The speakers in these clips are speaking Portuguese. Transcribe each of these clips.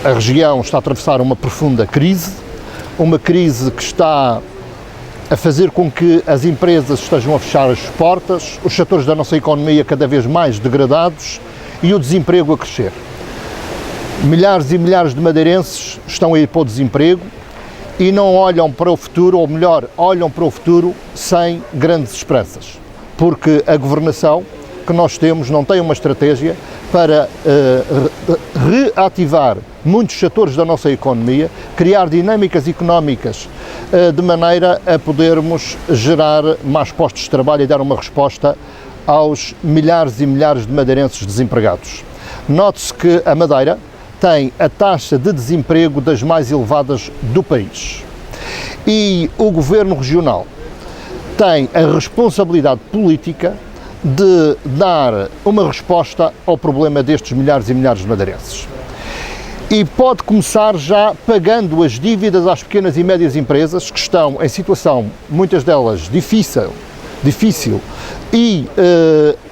A região está a atravessar uma profunda crise que está a fazer com que as empresas estejam a fechar as portas, os setores da nossa economia cada vez mais degradados e o desemprego a crescer. Milhares e milhares de madeirenses estão a ir para o desemprego e não olham para o futuro, ou melhor, olham para o futuro sem grandes esperanças, porque a governação que nós temos não tem uma estratégia para reativar muitos setores da nossa economia, criar dinâmicas económicas de maneira a podermos gerar mais postos de trabalho e dar uma resposta aos milhares e milhares de madeirenses desempregados. Note-se que a Madeira tem a taxa de desemprego das mais elevadas do país e o Governo Regional tem a responsabilidade política de dar uma resposta ao problema destes milhares e milhares de madeirenses. E pode começar já pagando as dívidas às pequenas e médias empresas que estão em situação, muitas delas difícil e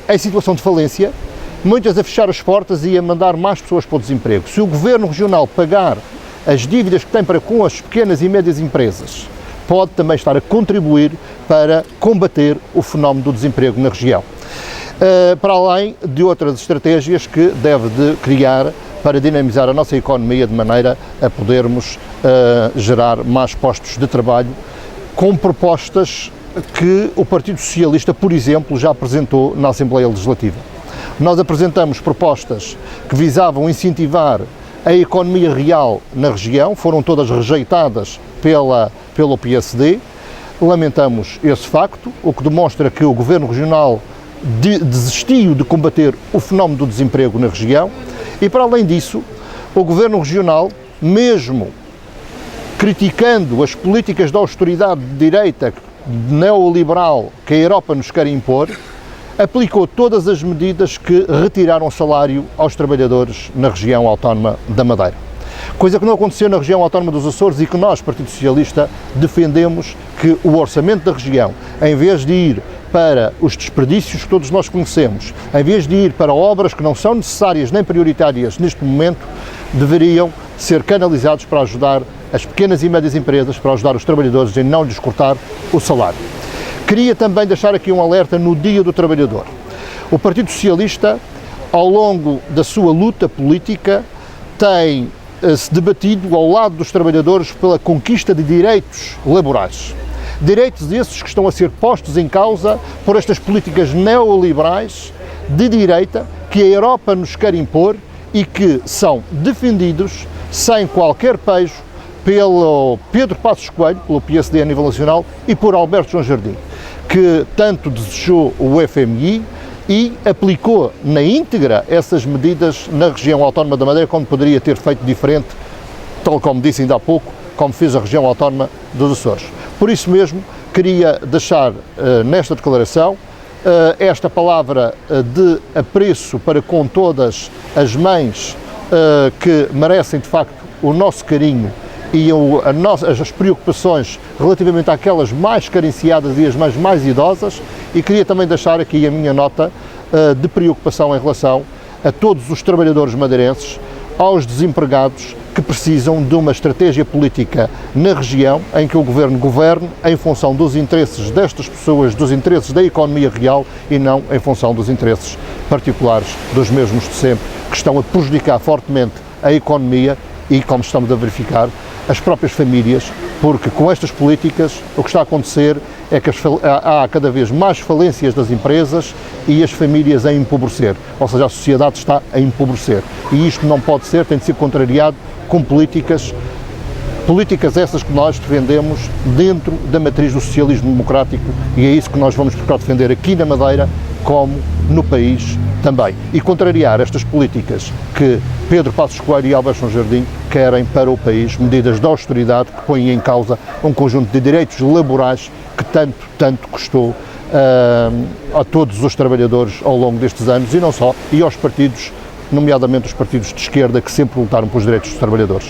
em situação de falência, muitas a fechar as portas e a mandar mais pessoas para o desemprego. Se o Governo Regional pagar as dívidas que tem para com as pequenas e médias empresas, pode também estar a contribuir para combater o fenómeno do desemprego na região. Para além de outras estratégias que deve de criar para dinamizar a nossa economia de maneira a podermos gerar mais postos de trabalho, com propostas que o Partido Socialista, por exemplo, já apresentou na Assembleia Legislativa. Nós apresentamos propostas que visavam incentivar a economia real na região, foram todas rejeitadas pelo PSD. Lamentamos esse facto, o que demonstra que o Governo Regional desistiu de combater o fenómeno do desemprego na região e, para além disso, o Governo Regional, mesmo criticando as políticas de austeridade de direita neoliberal que a Europa nos quer impor, aplicou todas as medidas que retiraram salário aos trabalhadores na região autónoma da Madeira. Coisa que não aconteceu na região autónoma dos Açores e que nós, Partido Socialista, defendemos que o orçamento da região, em vez de ir para os desperdícios que todos nós conhecemos, em vez de ir para obras que não são necessárias nem prioritárias neste momento, deveriam ser canalizados para ajudar as pequenas e médias empresas, para ajudar os trabalhadores em não lhes cortar o salário. Queria também deixar aqui um alerta no Dia do Trabalhador. O Partido Socialista, ao longo da sua luta política, tem se debatido ao lado dos trabalhadores pela conquista de direitos laborais. Direitos esses que estão a ser postos em causa por estas políticas neoliberais de direita que a Europa nos quer impor e que são defendidos sem qualquer pejo pelo Pedro Passos Coelho, pelo PSD a nível nacional, e por Alberto João Jardim, que tanto desejou o FMI e aplicou na íntegra essas medidas na região autónoma da Madeira, quando poderia ter feito diferente, tal como disse ainda há pouco, como fez a região autónoma dos Açores. Por isso mesmo, queria deixar nesta declaração esta palavra de apreço para com todas as mães que merecem de facto o nosso carinho e as preocupações relativamente àquelas mais carenciadas e as mães mais idosas, e queria também deixar aqui a minha nota de preocupação em relação a todos os trabalhadores madeirenses, aos desempregados que precisam de uma estratégia política na região em que o Governo governe em função dos interesses destas pessoas, dos interesses da economia real e não em função dos interesses particulares dos mesmos de sempre, que estão a prejudicar fortemente a economia e, como estamos a verificar, as próprias famílias, porque com estas políticas o que está a acontecer é que há cada vez mais falências das empresas e as famílias a empobrecer, ou seja, a sociedade está a empobrecer. E isto não pode ser, tem de ser contrariado com políticas essas que nós defendemos dentro da matriz do socialismo democrático, e é isso que nós vamos procurar defender aqui na Madeira, como no país também. E contrariar estas políticas que Pedro Passos Coelho e Alberto João Jardim querem para o país, medidas de austeridade que põem em causa um conjunto de direitos laborais que tanto custou a todos os trabalhadores ao longo destes anos, e não só, e aos partidos, nomeadamente os partidos de esquerda, que sempre lutaram pelos direitos dos trabalhadores.